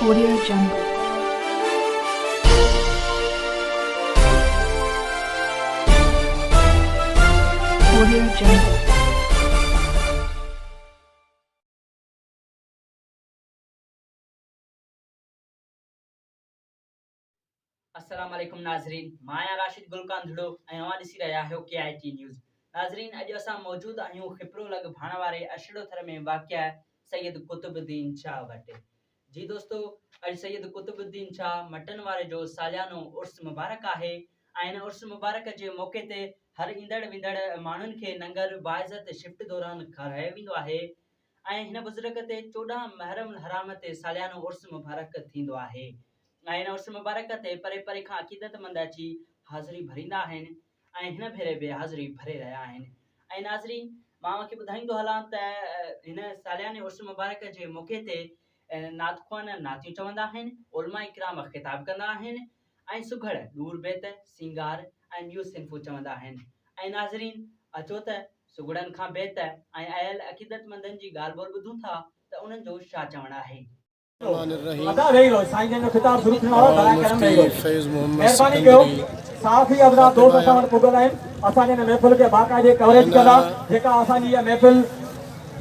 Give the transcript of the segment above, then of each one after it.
Audio Jungle. Audio Jungle. अस्सलाम वालेकुम नाज़रीन, मां राशिद गुलकांधड़ो ऐं अवां ॾिसी रहिया आहियो KIT न्यूज़। नाज़रीन, अॼु असां मौजूद आहियूं खिपरो लॻ भाण वारे अशड़ोथर में वाक़िआ सैयद कुतुबुद्दीन शाह वटि। जी दोस्तो, अॼु सैयद कुतुबुद्दीन शाह मटन वारे जो सालियानो उर्स मुबारक आहे ऐं इन उर्स मुबारक जे मौक़े ते हर ईंदड़ वेंदड़ माण्हुनि खे लंगर बाइज़त शिफ्ट दौरान खारायो वेंदो आहे ऐं हिन बुज़ुर्ग ते 14 मुहर्रम हराम ते सालियानो उर्स मुबारक थींदो आहे। ऐं हिन उर्स मुबारक ते परे परे खां अक़ीदतमंद अची हाज़िरी भरींदा आहिनि ऐं हिन भेरे बि हाज़िरी भरे रहिया आहिनि। ऐं नाज़रीन, मां मूंखे ॿुधाईंदो हलां त हिन सालियाने उर्स मुबारक जे मौक़े ते नातख़्वान नातियूं चवंदा आहिनि, उलमा इकराम ख़िताब कंदा आहिनि ऐं सुघड़ दूर बेत सिंगार ऐं ॿियूं सिन्फ़ूं चवंदा आहिनि। ऐं नाज़रीन, अचो त सुघड़नि खां बेत ऐं आयल अक़ीदतमंदनि जी ॻाल्हि ॿोल ॿुधूं था त उन्हनि जो छा चवणु आहे। साफ़ी अबरा दोस्त सां पुगल आहिनि असांजे हिन महफ़िल खे बाक़ाइदे कवरेज कंदा जेका असांजी इहा महफ़िल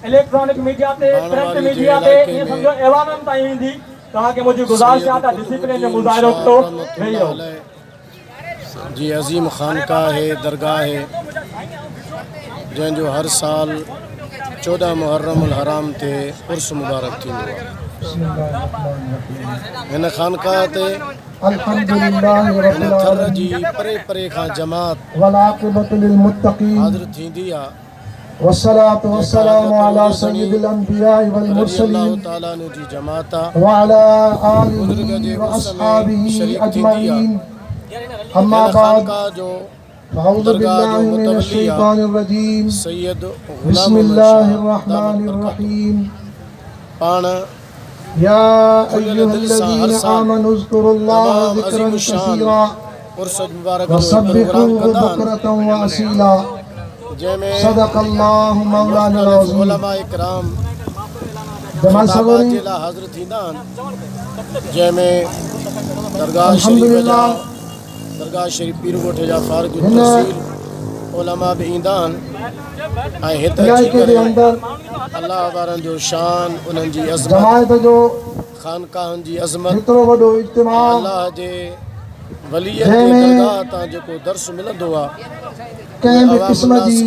इलेक्ट्रॉनिक मीडिया ते प्रिंट मीडिया ते ईअं सम्झो ऐवाननि ताईं ईंदी। तव्हांखे मुंहिंजी गुज़ारिश आहे त डिसिप्लिन जो मुज़ाहिरो कयो। वेही रहो जी। अज़ीम खानकाह है, दरगाह है, जंहिंजो हर साल 14 मुहर्रम हराम ते उर्स मुबारक थींदो आहे। हिन खानकाह ते अल्हम्दुलिल्लाह थर जी परे परे खां जमात वलाक़िबतु लिल मुत्तक़ीन हाज़िर थींदी आहे। वस्सलातु वस्सलामु अला सय्यिदिल अंबिया वल मुरसलीन ताला नु जी जमात व अला आलिहि व अस्हाबिहि अजमईन। अम्मा बाद जो अऊज़ु बिल्लाहि मिनश शैतानिर रजीम सय्यद बिस्मिल्लाहिर रहमानिर रहीम। पाण या अय्युहल्लज़ीना आमनु उज़्कुरुल्लाह ज़िक्रन कसीरा वसब्बिहूहु बुक्रतन व असीला। सदक़ल्लाहु मौलाना अज़ीम। उलमा इकराम जमात सगोरी हाज़िर थींदा आहिनि, जंहिंमें दरगाह शरीफ पीर ॻोठ जा फारिग तहसील उलमा बि ईंदा आहिनि ऐं हिते अची करे अल्लाह वारनि जो शान, उन्हनि जी अज़मत, खानकाहनि जी अज़मत, अल्लाह जे वलीअ जे दरगाह तां जेको दर्स मिलंदो आहे कंहिं बि क़िस्म जी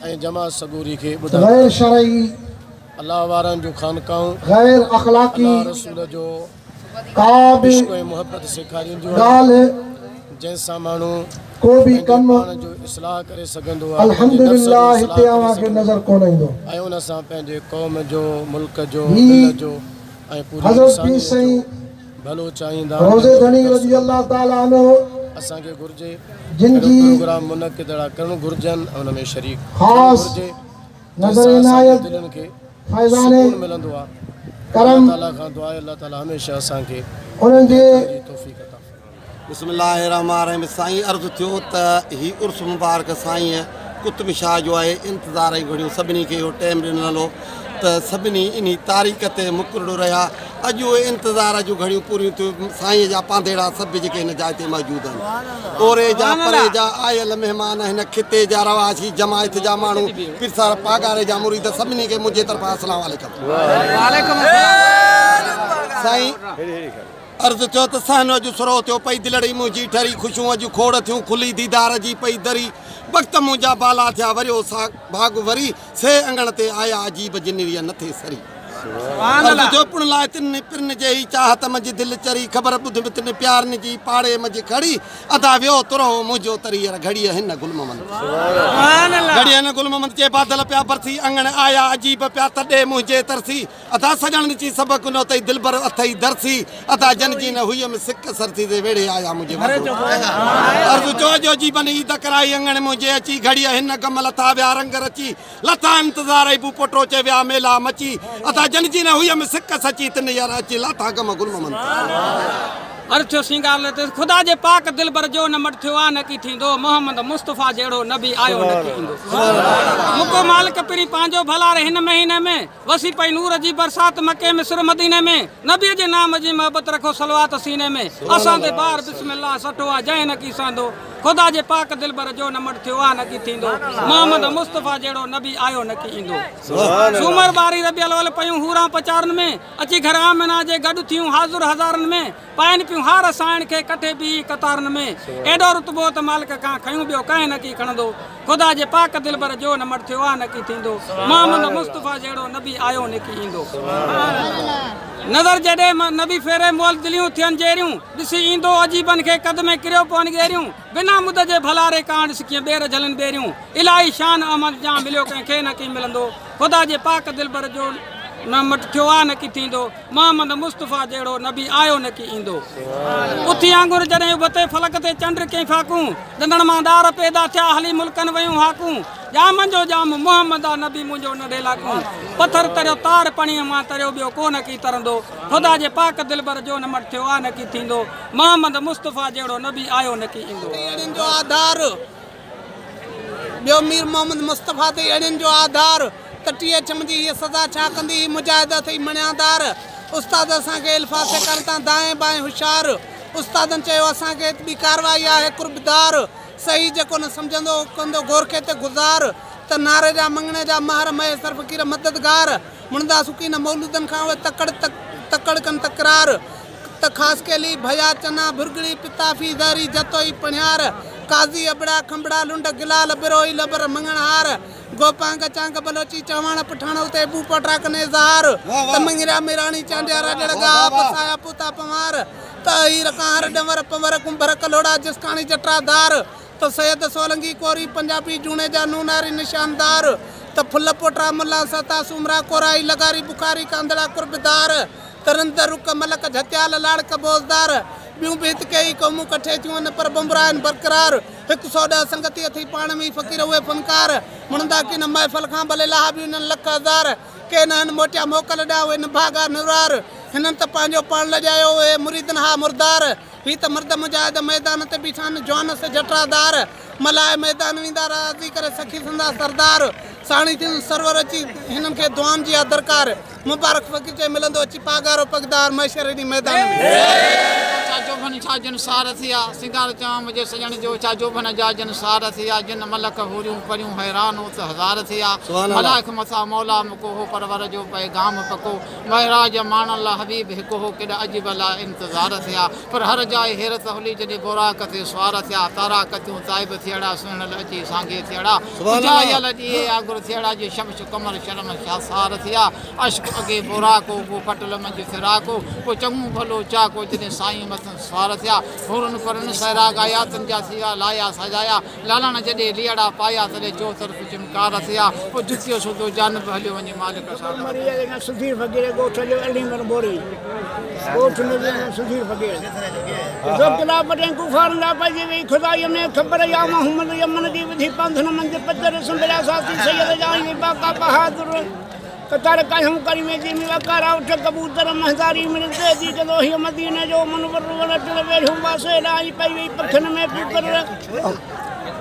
ऐं जमात सगूरी खे ॿुधाए शरई अल्लाह वारनि जो खानकाहूं गैर अखलाकी रसूल जो का बि मोहब्बत सेखारींदियूं ॻाल्हि जंहिंसां माण्हू को बि कमु जो इस्लाह करे सघंदो आहे। अल्हम्दुलिल्लाह हिते अव्हांखे नज़र कोन ईंदो ऐं उन सां पंहिंजे क़ौम जो, मुल्क जो, दिल जो ऐं पूरी इंसानियत जो भलो चाहींदा। रोज़े धणी रज़ी अल्लाह ताला अन्हु असांखे घुर्जे जिन जी प्रोग्राम मुनक़िद करणु घुर्जनि ऐं उन में शरीक ख़ासि नज़र इनायत दिलनि खे फैज़ाने मिलंदो आहे। करम ताला खां दुआ आहे अल्लाह ताला हमेशह असांखे उन्हनि जे तौफ़ीक़ अता फ़रमाए। बिस्मिल्लाहिर्रहमानिर्रहीम। साईं अर्ज़ु थियो त ही उर्स मुबारक साईं कुतुब शाह जो आहे। इंतज़ार ई घड़ियूं सभिनी खे इहो टाइम ॾिनल हो त सभिनी इन तारीख़ ते मुक़ररु रहिया। अॼु उहे इंतज़ार जूं घड़ियूं पूरियूं थियूं। साईं जा पांधेड़ा सभु जेके हिन जाइ ते मौजूदु आहिनि, ओरे जा परे जा आयल महिमान, हिन खिते जा रवासी, जमायत जा माण्हू, पिरसार पागारे जा मुरीद, सभिनी खे मुंहिंजे तरफ़ां अस्सलाम वालेकुम। साईं अर्ज़ु थियो त सहन अॼु सुरो थियो पई, दिलड़ी मुंहिंजी ठरी, ख़ुशियूं अॼु खोड़ थियूं खुली, दीदार जी पई दरी, वक़्त मुंहिंजा बाला थिया वरियो सा भाग वरी, से अंगण ते आया अजीब जिनरीअ नथे सरी। अर्ज़ु थियो पुण लाइ तिन पिरन जे ही चाहत मंझि दिलि चरी, ख़बर ॿुध बि तिन प्यारनि जी पाड़े मंझि खड़ी, अदा वियो तुरो मुंहिंजो तरीअर घड़ीअ हिन गुलममंद घड़ीअ हिन गुलममंद जे बादल पिया बरसी, अंगण आया अजीब पिया तॾे मुंहिंजे तरसी, अदा सजण जी सबक न अथई दिलबर अथई दरसी, अदा जनजी न हुई में सिक सरसी जे वेड़े आया मुंहिंजे अर्ज़ु चो जो जीवन ईद कराई, अंगण मुंहिंजे अची घड़ीअ हिन गम लथा विया रंग रची, लथा इंतज़ार बू पोटो चे विया मेला मची, अदा जनजी न हुई में सिक सची तिन यार अची लाथा गम गुलममंद। अर्थ सिंगार लेते खुदा जे पाक दिल बर जो न मट थियो आ न की थींदो मोहम्मद मुस्तफा जेड़ो नबी आयो न की ईंदो मुको मालिक पिरी पांजो भला रे हिन महीने में वसी पई नूर जी बरसात मके में सिर मदीने में नबी जे नाम जी मोहब्बत रखो सलवात सीने में असां दे बार बिस्मिल्लाह सटो आ जय न की सांदो खुदा जे पाक दिल बर जो न मट थियो आ न की थींदो मोहम्मद मुस्तफा जेड़ो नबी आयो न की ईंदो सूमर बारी रबियल अव्वल पयूं हूरा पचारन में अची घर आमना जे गड थियूं हाज़ुर हज़ारन में पाइन पियूं हार साइण खे कटे बि कतारन में एडो रुतबो त मालिक खां खयूं ॿियो कंहिं न की खणंदो खुदा जे पाक दिल बर जो न मट थियो आ न की थींदो मोहम्मद मुस्तफा जेड़ो नबी आयो न की ईंदो नज़र जॾे नबी फेरे मोल दिलियूं थियनि जेरियूं ॾिसी ईंदो अजीबन खे कद में किरियो पवनि गेरियूं बिना मुद जे भलारे कांड सिकीअ ॿेर झलनि ॿेरियूं इलाही शान अहमद जा मिलियो कंहिंखे न की मिलंदो खुदा जे पाक दिल बर जो न मट थियो आ न की थींदो मोहम्मद मुस्तफा जेड़ो नबी आयो न की ईंदो उथी आंगुर जॾहिं उबते फलक ते चंड कई फाकूं दंदण मांदार पैदा थिया हली मुल्कनि वयूं हाकूं जामन जो जाम मोहम्मद आ नबी मुंहिंजो न ढेलाकूं पत्थर तरियो तार पणीअ मां तरियो ॿियो कोन की तरंदो खुदा जे पाक दिल बर जो न मट थियो आ न की थींदो मोहम्मद मुस्तफा जेड़ो नबी आयो न की ईंदो जो आधार ॿियो मीर मोहम्मद मुस्तफा ते अड़ियुनि जो आधार तटीह चमजी हीअ सज़ा छा कंदी मुजाहिद थी मणियादार उस्ताद असांखे इल्फाज़ करता दाएं बाएं होशियार उस्तादनि चयो असांखे ॿी कारवाई आहे कुर्बदार सही जेको न सम्झंदो कंदो गोरखे ते गुज़ार त नारे जा मंगणे जा महर मयसर फ़कीर मददगार मुणंदा सुकीन मौलूदनि खां उहे तकड़ कनि तकरार त ख़ासि केली भया चना भुरगड़ी पिताफी दरी जतोई पणियार काज़ी अबड़ा खंबड़ा लुंड गिलाल बिरोई लबर मंगणहार गोपांग चांग बलोची चवाण पठाण उते बू पटरा कने ज़हार तमंगिरा मिराणी चांडिया राजड़गा पसाया पुता पमार त हीर कांहर डंवर पंवर कुंभर कलोड़ा जिसकाणी जटरादार तो सैयद सोलंगी कोरी पंजाबी जूने जा नूनारी निशानदार त फुल पोटरा मुल्ला सता सुमरा कोराई लगारी बुखारी कांदड़ा कुर्बदार तरंदर रुक मलक झत्याल लाड़क बोज़दार ॿियूं बि हित कई क़ौमूं कठे थियूं आहिनि पर बंबरा आहिनि बरक़रार 110 संगतीअ थी पाण में फ़क़ीर उहे फनकार मुणंदा की न महफ़ल खां भले लाहा बि उन्हनि लख हज़ार के न मोटिया मोकल ॾिया उहे निभागा निरार हिननि त पंहिंजो पाण लॼायो उहे मुरीदनि हा मुर्दार ही त मर्द मुजाहिद मैदान ते बीठा आहिनि जवान से जटरादार मलाए मैदान वेंदा राज़ी करे सखी संदा सरदार साणी थी सरवर अची हिननि खे दुआनि जी आहे दरकार मुबारक फ़क़ीर चई मिलंदो अची पागारो पगदार मैशर ॾींहुं मैदान में छाजो भन छाजन सार थिया सिंगार चवां मुंहिंजे सजण जो छाजो भन जाजन सार थिया जिन मलक हुरियूं परियूं हैरान हो त हज़ार थिया मलाइक मथा मौला मुको हो परवर जो पैगाम पको महराज माणन ला हबीब हिकु हो केॾा अजीब ला इंतज़ार थिया पर हर जाइ हैरत हली जॾहिं बोराक ते सुवार थिया तारा कतियूं ताइब थियड़ा सुहिणल अची सांगे थियड़ा उजायल ॾिए आगुर थियड़ा जे शमश कमर शर्म शासार थिया अश्क अॻे बोराको पोइ पटल मंझि फिराको पोइ चङो भलो चाको जॾहिं साईं मथां सवार थिया हुरन परन सैराग आयातनि जा थिया लाया सजाया लालण जॾहिं लियड़ा पाया तॾहिं चो तरफ़ चिमकार थिया पोइ जुतियो सुधो जानब हलियो वञे मालिक सां सुधीर फ़क़ीर ॻोठ जो अलीमर बोरी ॻोठ में सुधीर फ़क़ीर जो किला पटें कुफार ला पइजी वई खुदाईअ में ख़बर या मोहम्मद यमन जी विधि पंधन मंझि पजर सुंदरा साथी सैयद जाई बाका बहादुर कतार कायूं करी में जी में वकारा उठ कबूतर महदारी मिलते जी जदो ही मदीने जो मनवर वलट वेठूं वासे लाई पई वई पखन में पुकर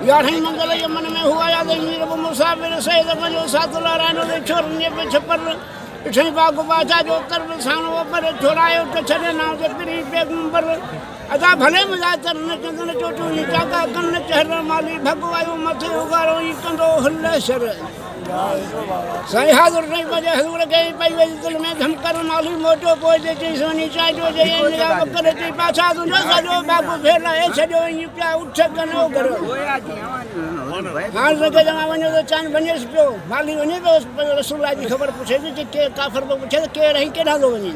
यारहीं मंगल यमन में हुआ याद मीर मुसाफिर सैयद जो साथला रानो दे छोरने पे छपर इठई बाग बाजा जो तर सानो पर छोरायो त छने नाम जे पिरी पैगंबर अदा भले मुजातर न चंदन चोटू ही जागा कन चहर माली भगवायो मथे उगारो ई कंदो हल्ले शर सही हाज़ुर नहीं बजे हजूर गई पई वई दिल में धमकर माली मोटो पोइ जे चई सोनी चाजो जे निगाह कर चई पाछा तू न सजो बाबू फेरा ए छजो ई पिया उठ कनो करो हां जगह जमा वने तो चांद बनेस पियो माली वने तो रसूलुल्लाह जी खबर पूछे कि के काफर को पूछे के रही केडा दो वने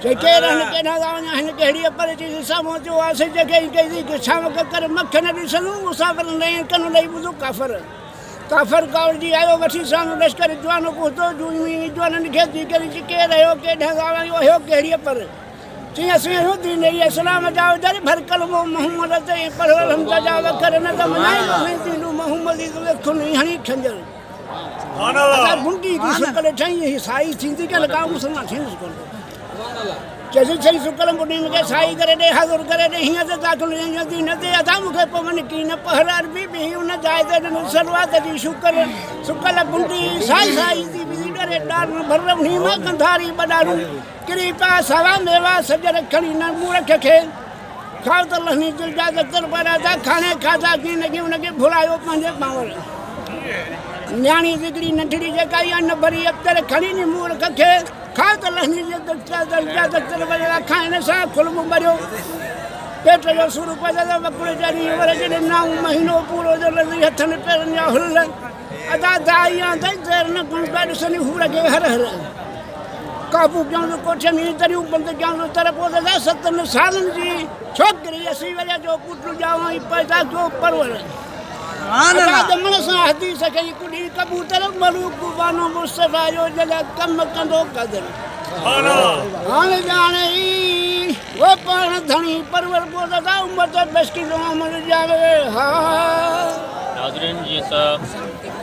जे के रहन केडा दावने हन केड़ी पर चई सामो जो आसे जगह कई कि छाम कर मखन दिसनु मुसाफिर नहीं कनो लई बुदो काफर कावड़ जी आयो वठी सानो लश्कर जवानो पहुंचो जुई जवानन खे दी करी के रहो के ढगावा यो हो केड़ी पर ती असि हो दी नहीं इस्लाम जाओ दर भर कलमो मोहम्मद ते पढ़ो हम जाव कर न त मनाई नहीं दिनु मोहम्मद की खुन हणी खंजर सुभान अल्लाह बुंडी की शकल ठई साई थींदी के काम सुना थी सुभान अल्लाह जैसे सही सुकल बुढ़ी मुझे साई करे दे हाजुर करे दे हिया से दाखिल नहीं न दे अदा मुखे पवन की न पहरार भी उन जाय दे न सलवात दी शुकर सुकल बुढ़ी साई साई दी भी डरे डार भरम नी मा कंधारी बडारू कृपा सवा मेवा सजर खड़ी न मूरख खे खाव त लहनी दिल जा दर पर दा खाने खादा की न की उनके भुलायो पंजे पावर न्याणी दिगड़ी नठड़ी जेका या न भरी अतर खड़ी नी मूरख खे खाव त लहनी जे दर पर खाने सा खुल मुंबरियो पेट जो सुर पजा बकुड़ जरी वर जे नाउ महीनो पूरो जो लदी हथन पेरन या हुल अदा दाइया देर न गुण गड सनी हुर के हर हर काबू क्यों कोठे नी तरियो बंद क्यों तर पोदा 70 सालन जी छोकरी असी वले जो पुटू जावा पैदा जो परवर अदा दमन सा हदीस के कुड़ी कबूतर मलूक बानो मुस्तफा जो जला कम कंदो कदर हां जाने वो पण धनी परवर पोदा उम्मत बेस्की लो मर जावे हां नाज़रीन जी त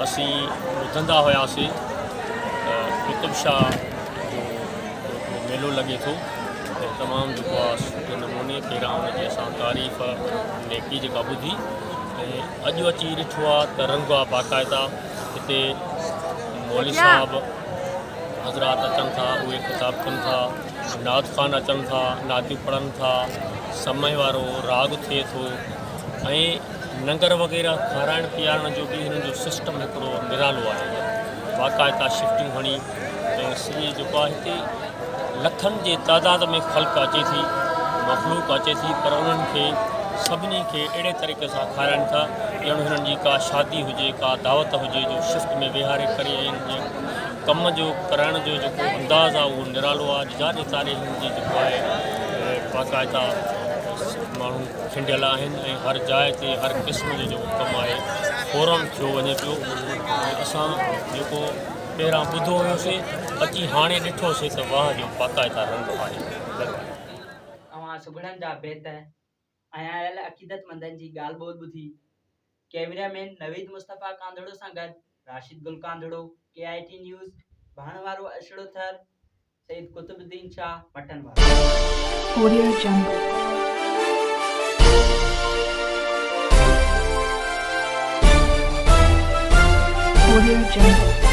असी ॿुधंदा हुआसीं कुतुब शाह जो मेलो लॻे थो तमामु जेको आहे सुठे नमूने पहिरां हुनजी असां तारीफ़ नेकी जेका ॿुधी ऐं अॼु अची ॾिठो आहे त रंग आहे बाक़ाइदा हिते मौली साहब हज़रात अचनि था उहे ख़िताब कनि था नात ख़ान अचनि था नातियूं पढ़नि था समय वारो राग थिए थो ऐं लंगर वग़ैरह खाराइण पीआरण जो बि हिननि जो सिस्टम हिकिड़ो निरालो आहे बाक़ाइदा शिफ्टिंग हणी ऐं सॼे जेको आहे हिते लखनि जे तादाद में ख़ल्क़ अचे थी मख़लूक अचे थी पर उन्हनि खे सभिनी खे अहिड़े तरीक़े सां खाराइनि था ॼण हिननि जी का शादी हुजे का दावत हुजे जो शिफ्ट में विहारे करे हिन जे कम जो कराइण जो जेको अंदाज़ आहे उहो निरालो आहे जाॾे ताॾे हिन जी जेको आहे बाक़ाइदा माण्हू खिंडियल आहिनि ऐं हर जाइ ते हर क़िस्म जो जेको कमु आहे फ़ौरन थियो वञे पियो ऐं असां जेको पहिरां ॿुधो हुयोसीं अची हाणे ॾिठोसीं त वाह जो बाक़ाइदा रंग आहे अवां सुगड़न जा बेत ऐं आयल अक़ीदतमंदनि जी ॻाल्हि ॿोल ॿुधी कैमरामैन नवीद मुस्तफ़ा कांधड़ो सां गॾु राशिद गुल कांधड़ो KIT न्यूज़ भाणवारो अशड़ो थर सईद कुतुबुद्दीन शाह मटन वारो Audio Jungle. Audio Jungle.